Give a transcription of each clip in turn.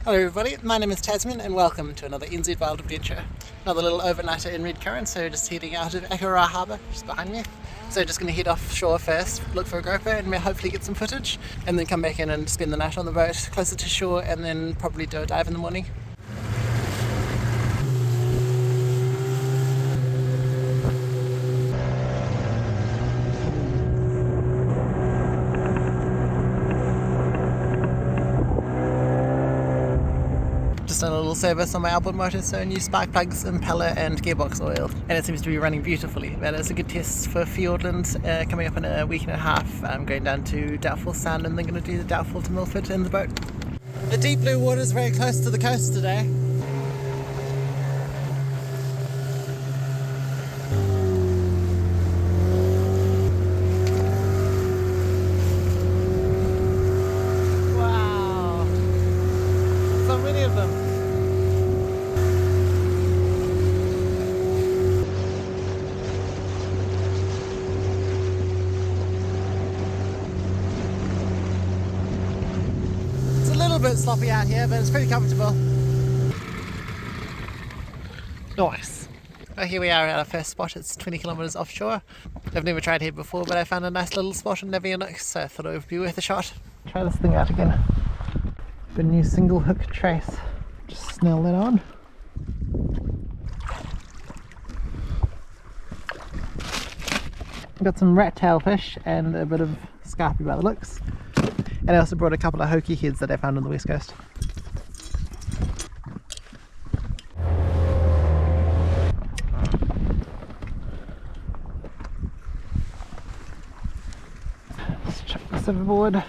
Hello everybody, my name is Tasman and welcome to another NZ Wild Adventure. Another little overnighter in Red Current, so just heading out of Akaroa harbour, just behind me. So just going to head offshore first, look for a groper and hopefully get some footage, and then come back in and spend the night on the boat closer to shore, and then probably do a dive in the morning. Just done a little service on my outboard motor, so new spark plugs, impeller and gearbox oil, and it seems to be running beautifully. But it's a good test for Fiordland coming up in a week and a half. I'm going down to Doubtful Sound and then going to do the Doubtful to Milford in the boat. The deep blue water is very close to the coast today. Wow, so many of them. A little bit sloppy out here, but it's pretty comfortable. Nice. Oh, here we are at our first spot. It's 20 kilometres offshore. I've never tried here before, but I found a nice little spot in Navionic, so I thought it would be worth a shot. Try this thing out again. The new single hook trace. Just snell that on. Got some rat tail fish and a bit of scarpy by the looks. And I also brought a couple of hokey heads that I found on the west coast. Let's chuck this overboard.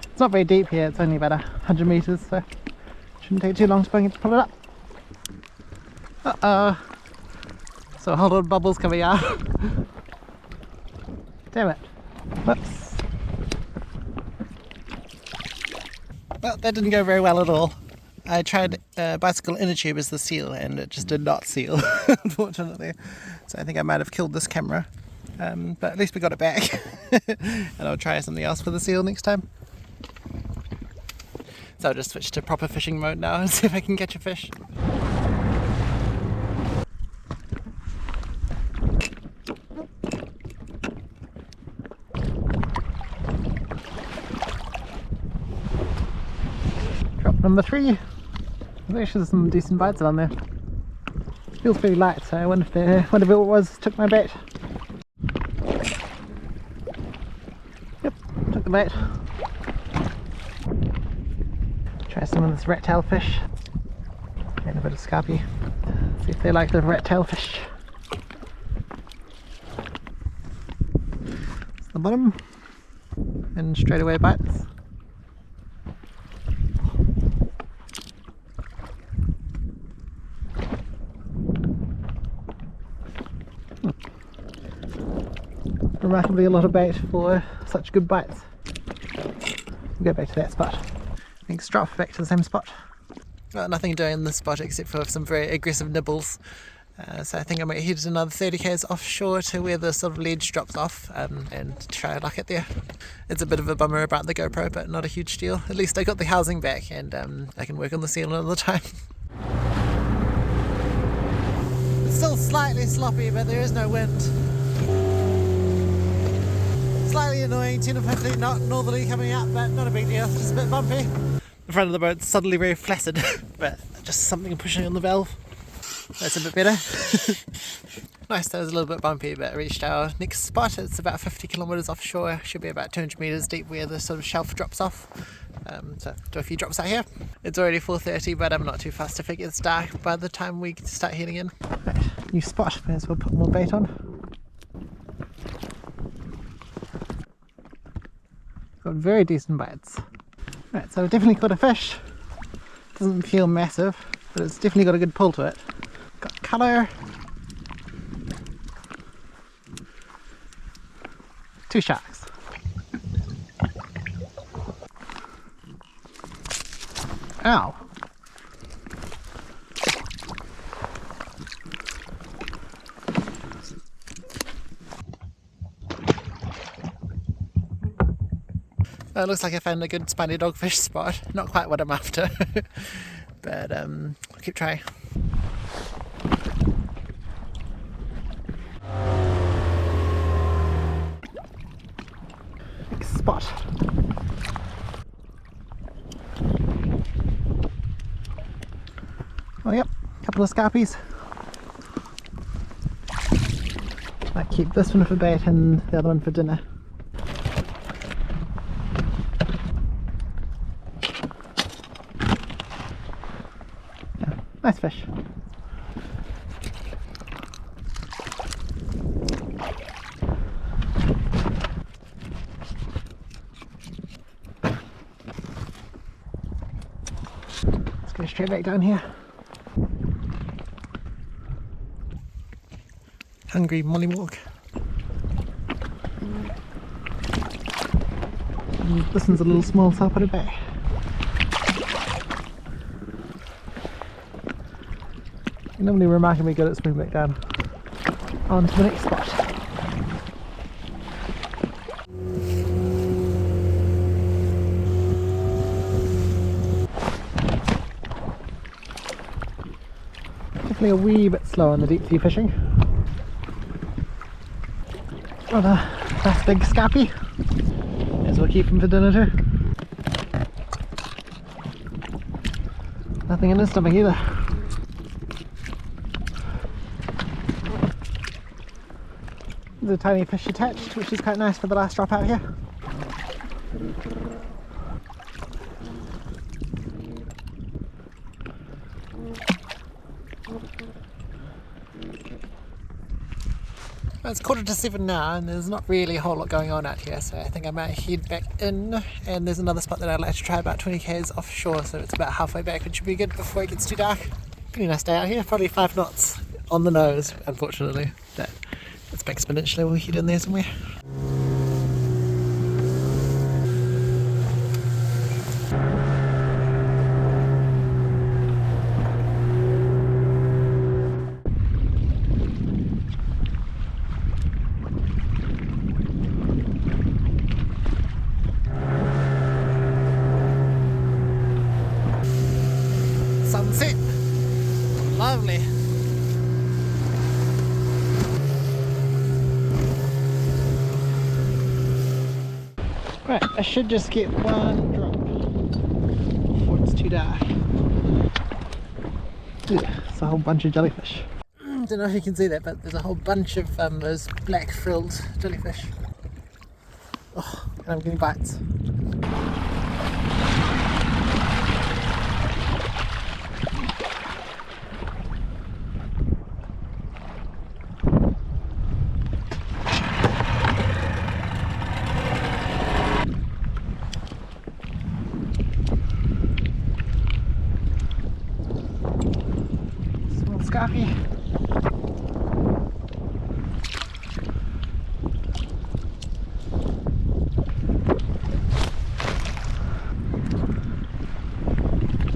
It's not very deep here, it's only about 100 metres, so shouldn't take too long to pull it up. Uh-oh. So hold on, bubbles coming out. Damn it. Whoops. Well, that didn't go very well at all. I tried bicycle inner tube as the seal and it just did not seal, unfortunately. So I think I might have killed this camera. But at least we got it back. And I'll try something else for the seal next time. So I'll just switch to proper fishing mode now and see if I can catch a fish. Number 3. There's actually some decent bites on there. Feels pretty light, so I wonder if whatever it was took my bait. Yep, took the bait. Try some of this rat tail fish and a bit of scarpy. See if they like the rat tail fish. It's the bottom, and straight away bites. Remarkably a lot of bait for such good bites. We'll go back to that spot. Next drop back to the same spot. Well, nothing doing in this spot except for some very aggressive nibbles. So I think I might head another 30 k's offshore to where the sort of ledge drops off and try luck it there. It's a bit of a bummer about the GoPro, but not a huge deal. At least I got the housing back and I can work on the seal another time. It's still slightly sloppy, but there is no wind. Slightly annoying, 10 or 15 knot northerly coming up, but not a big deal, just a bit bumpy. The front of the boat's suddenly very flaccid, but just something pushing on the valve. That's a bit better. Nice, that was a little bit bumpy, but reached our next spot. It's about 50 kilometres offshore, should be about 200 metres deep where the sort of shelf drops off. So do a few drops out here. It's already 4:30, but I'm not too fast if it gets dark by the time we start heading in. Right, new spot, may as well put more bait on. Got very decent bites. Right, so I've definitely caught a fish. Doesn't feel massive, but it's definitely got a good pull to it. Got colour. 2 sharks. Ow. It looks like I found a good spiny dogfish spot. Not quite what I'm after, but I'll keep trying. Big spot. Oh yep, a couple of scarpies. Might keep this one for bait and the other one for dinner. Yeah, nice fish. Let's go straight back down here. Hungry mollywog. This one's a little small, so I'll put it back. Normally remarkably good at swimming back down. On to the next spot. Definitely a wee bit slow on the deep sea fishing. Rather nice big scarpy. May as well keep them for dinner too. Nothing in his stomach either. There's a tiny fish attached, which is quite nice for the last drop out here. Well, it's 7:15 now and there's not really a whole lot going on out here, so I think I might head back in, and there's another spot that I'd like to try about 20 k's offshore, so it's about halfway back, which should be good before it gets too dark. Pretty nice day out here, probably 5 knots on the nose, unfortunately. But it's back peninsula, we'll head in there somewhere. Sunset. Lovely. Right, I should just get one drop before it's too dark. It's a whole bunch of jellyfish. Don't know if you can see that, but there's a whole bunch of those black frilled jellyfish. Oh, and I'm getting bites. Scarpy.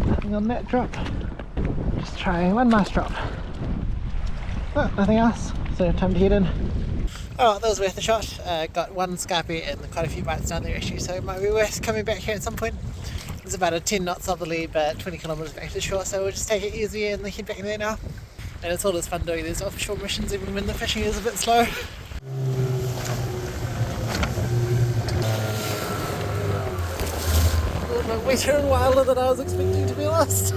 Nothing on that drop. Just trying one last drop. Oh, nothing else, so time to head in. Oh, that was worth a shot. Got one scarpy and quite a few bites down there actually, so it might be worth coming back here at some point. It's about a 10 knot southerly, but 20 kilometres back to shore, so we'll just take it easy and head back in there now. And it's always fun doing these offshore missions even when the fishing is a bit slow. A little bit wetter and wilder than I was expecting, to be honest.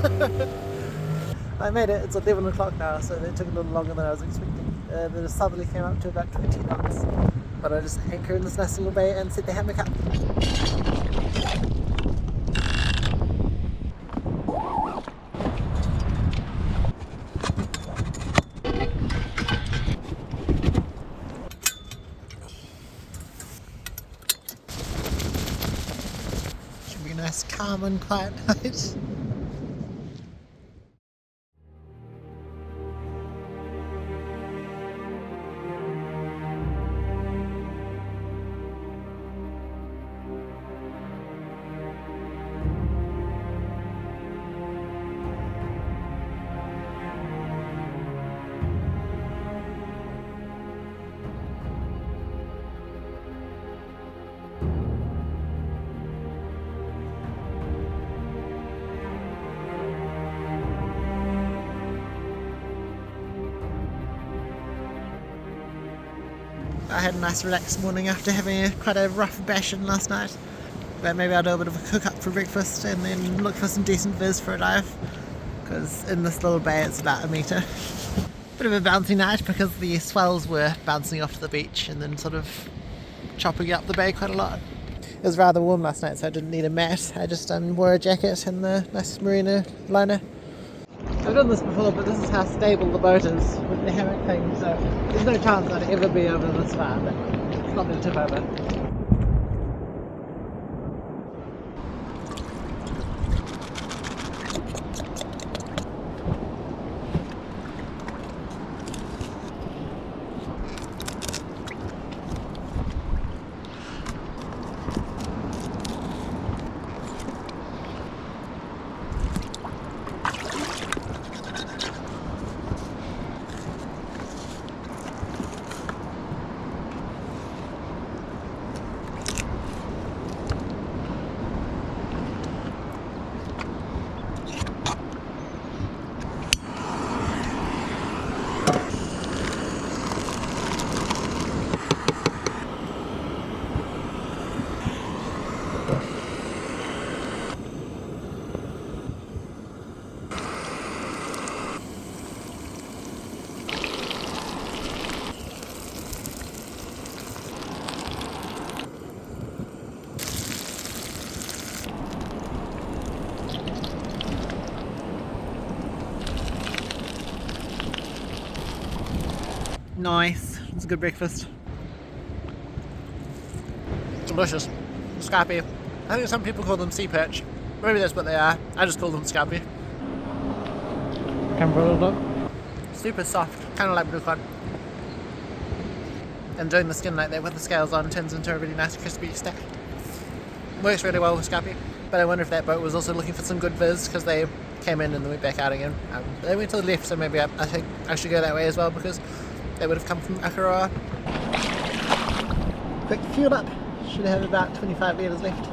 I made it, it's 11 o'clock now, so it took a little longer than I was expecting. The southerly came up to about 20 knots, but I just anchor in this nice little bay and set the hammock up. Nice, calm and quiet night. I had a nice relaxed morning after having quite a rough bashing last night. But maybe I'll do a bit of a cook up for breakfast and then look for some decent viz for a dive, because in this little bay it's about a metre. Bit of a bouncy night because the swells were bouncing off to the beach and then sort of chopping up the bay quite a lot. It was rather warm last night, so I didn't need a mat. I just wore a jacket and the nice merino liner. I've done this before, but this is how stable the boat is with the hammock thing, so there's no chance I'd ever be over this far, but it's not going to tip over. Nice, it's a good breakfast. Delicious. Scarpy. I think some people call them sea perch. Maybe that's what they are. I just call them scarpy. Come for a little bit. Super soft, kind of like blue cod. And doing the skin like that with the scales on turns into a really nice crispy steak. Works really well with scarpy. But I wonder if that boat was also looking for some good viz, because they came in and then went back out again. They went to the left, so maybe I think I should go that way as well, because they would have come from Akaroa. Quick fuel up. Should have about 25 litres left.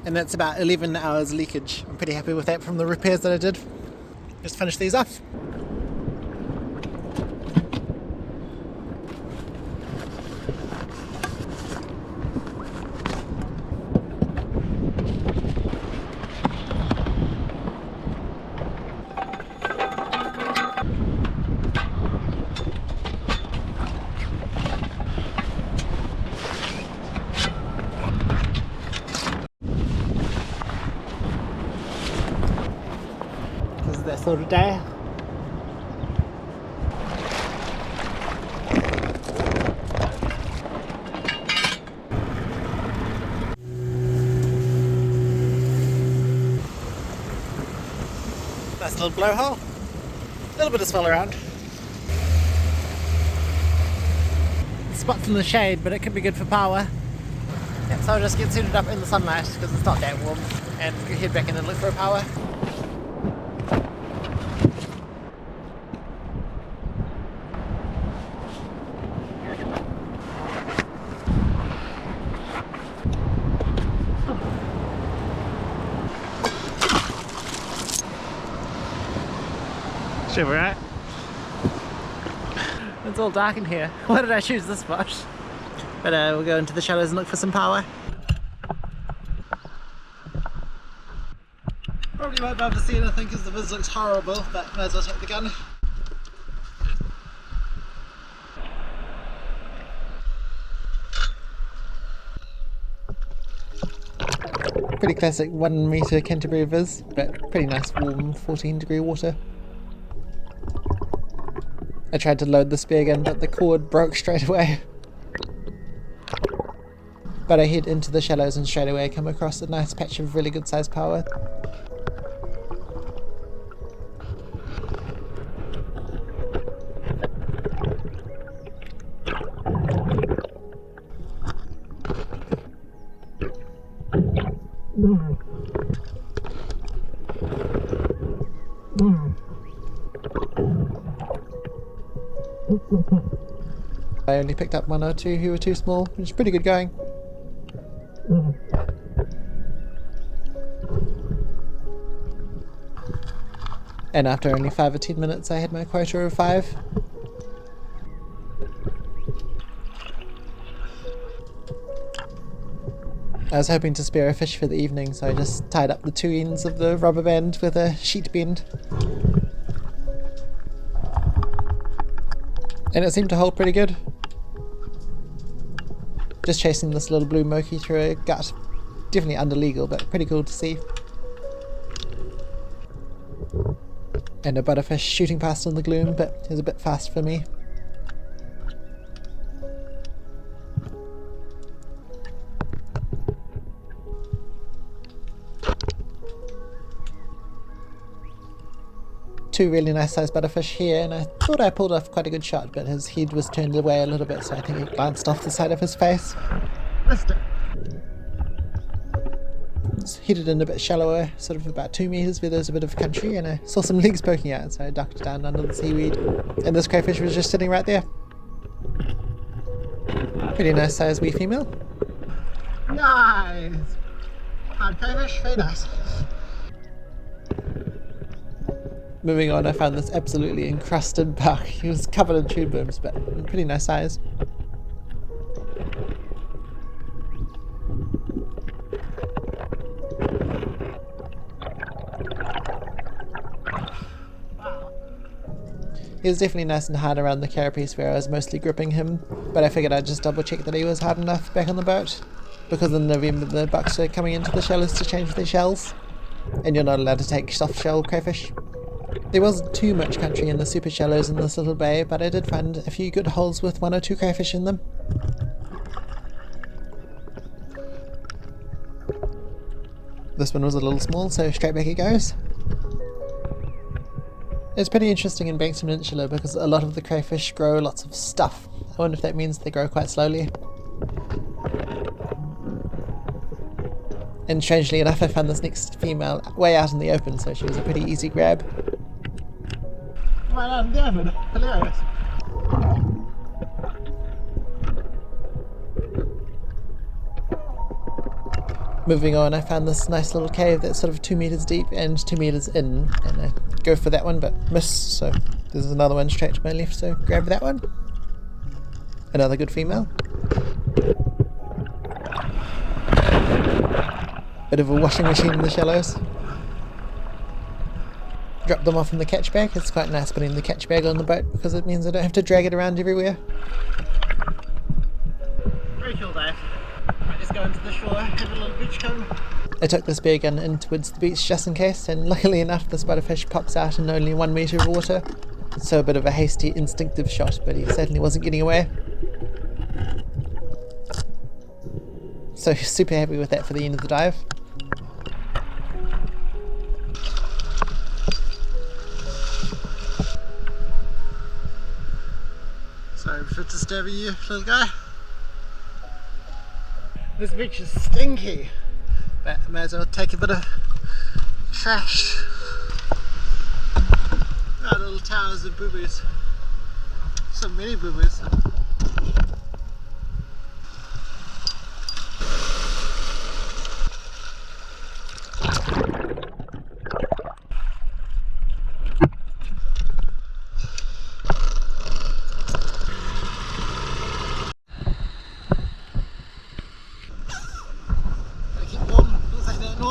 And that's about 11 hours leakage. I'm pretty happy with that from the repairs that I did. Just finish these off. That sort of day. Nice little blowhole. A little bit of swell around. Spots in the shade, but it could be good for power. Yeah, so I'll just get suited up in the sunlight because it's not that warm, and head back in and look for a power. We're at. It's all dark in here. Why did I choose this spot? But we'll go into the shallows and look for some power. Probably won't be able to see anything because the viz looks horrible, but might as well take the gun. Pretty classic 1 metre Canterbury viz, but pretty nice warm 14-degree water. I tried to load the spear gun, but the cord broke straight away. But I head into the shallows and straight away come across a nice patch of really good sized power. I only picked up 1 or 2 who were too small, which is pretty good going. And after only 5 or 10 minutes I had my quota of 5. I was hoping to spare a fish for the evening, so I just tied up the two ends of the rubber band with a sheet bend. And it seemed to hold pretty good. Just chasing this little blue moki through a gut. Definitely under legal, but pretty cool to see. And a butterfish shooting past in the gloom, but it was a bit fast for me. Two really nice sized butterfish here, and I thought I pulled off quite a good shot, but his head was turned away a little bit, so I think he glanced off the side of his face. Missed it. It's headed in a bit shallower, sort of about 2 meters where there's a bit of country, and I saw some legs poking out, so I ducked down under the seaweed, and this crayfish was just sitting right there. Pretty nice sized wee female. Nice! Hard crayfish, very nice. Moving on, I found this absolutely encrusted buck. He was covered in tube worms, but pretty nice size. He was definitely nice and hard around the carapace where I was mostly gripping him, but I figured I'd just double check that he was hard enough back on the boat, because in November the bucks are coming into the shallows to change their shells, and you're not allowed to take soft shell crayfish. There wasn't too much country in the super shallows in this little bay, but I did find a few good holes with 1 or 2 crayfish in them. This one was a little small, so straight back it goes. It's pretty interesting in Banks Peninsula because a lot of the crayfish grow lots of stuff. I wonder if that means they grow quite slowly. And strangely enough, I found this next female way out in the open, so she was a pretty easy grab. Well done, David. Hilarious. Moving on, I found this nice little cave that's sort of 2 meters deep and 2 meters in, and I go for that one but miss, so there's another one straight to my left, so grab that one. Another good female. Bit of a washing machine in the shallows. Drop them off in the catch bag. It's quite nice putting the catch bag on the boat because it means I don't have to drag it around everywhere. Very cool dive. Might just go into the shore, have a little beach comb. I took the spear gun in towards the beach just in case, and luckily enough this butterfish pops out in only 1 meter of water. So a bit of a hasty, instinctive shot, but he certainly wasn't getting away. So super happy with that for the end of the dive. Sorry for disturbing you, little guy. This beach is stinky, but I may as well take a bit of trash. Oh, little towers of boo-boos. So many boo-boos.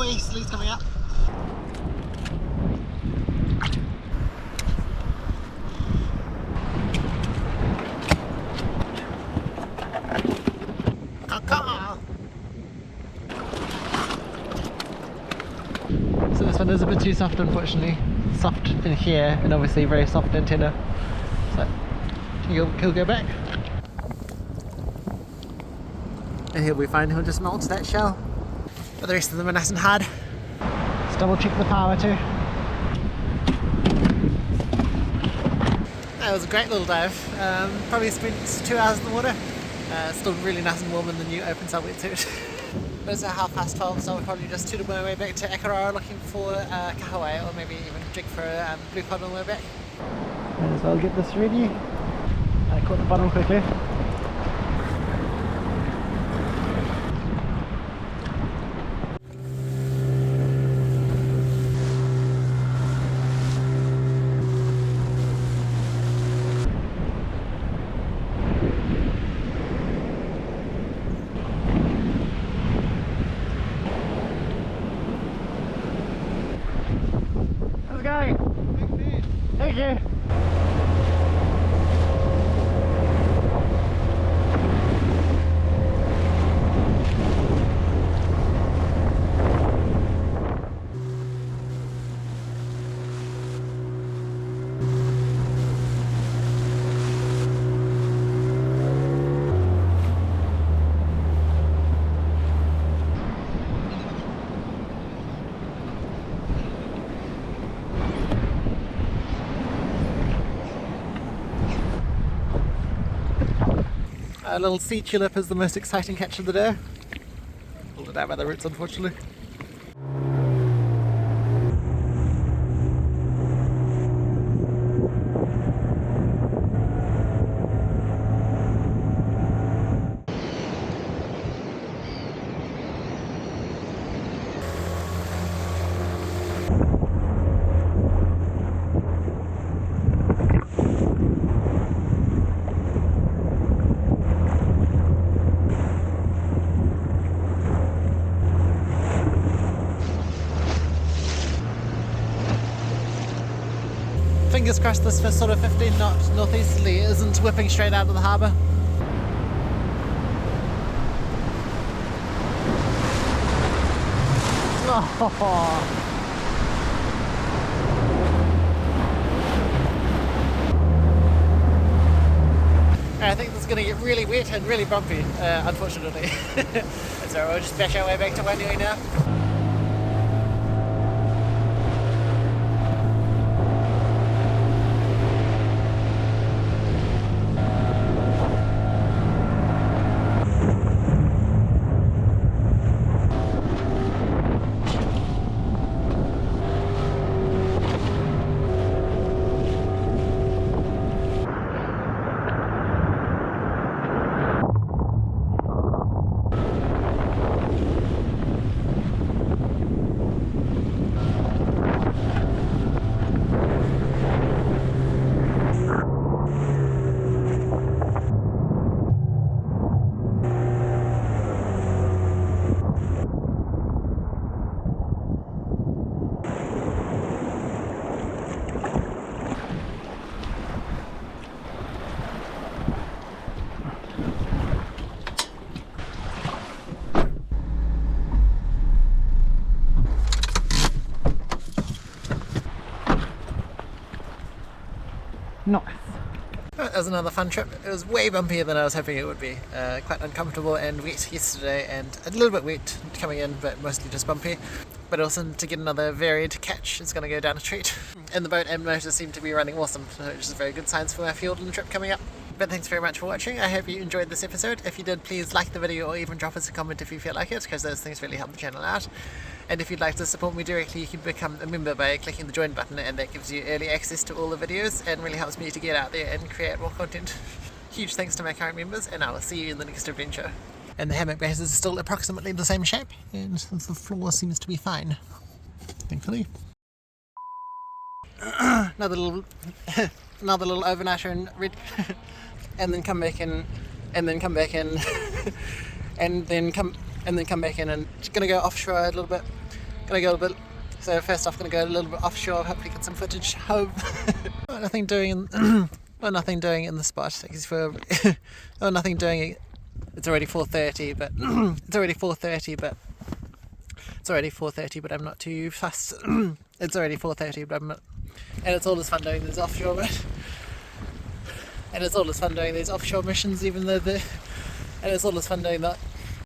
Easterly's coming up. So this one is a bit too soft, unfortunately. Soft in here and obviously very soft antenna. So he'll go back. And he'll be fine, he'll just melt that shell. But the rest of them are nice and hard. Let's double check the power too. That was a great little dive. Probably spent 2 hours in the water. Still really nice and warm in the new open cell wetsuit. But it's at 12:30, so I'll probably just tootle my way back to Akaroa looking for kahawai, or maybe even drink for a blue cod on the way back. And so I'll get this ready. I caught the bottom quickly. A little sea tulip is the most exciting catch of the day. Pulled it out by the roots, unfortunately. Fingers crossed this for sort of 15 knot northeasterly isn't whipping straight out of the harbour. Oh. I think this is going to get really wet and really bumpy, unfortunately. So we'll just bash our way back to Waitangi now. Nice. That was another fun trip. It was way bumpier than I was hoping it would be. Quite uncomfortable and wet yesterday, and a little bit wet coming in, but mostly just bumpy. But also to get another varied catch is going to go down a treat. And the boat and motor seem to be running awesome, which is very good signs for our Fiordland trip coming up. But thanks very much for watching. I hope you enjoyed this episode. If you did, please like the video or even drop us a comment if you feel like it, because those things really help the channel out. And if you'd like to support me directly, you can become a member by clicking the join button, and that gives you early access to all the videos and really helps me to get out there and create more content. Huge thanks to my current members, and I will see you in the next adventure. And the hammock base is still approximately the same shape, and the floor seems to be fine, thankfully. another little overnighter in red, and then come back in, and then come back in, and then come back in, and just gonna go offshore a little bit. So first off, gonna go a little bit offshore. Hopefully get some footage home. Nothing doing in the spot. Nothing doing. It's already 4:30, but but I'm not too fussed. It's already 4:30, but I'm not. And it's all as fun doing these offshore, missions, even though and it's all as fun doing that.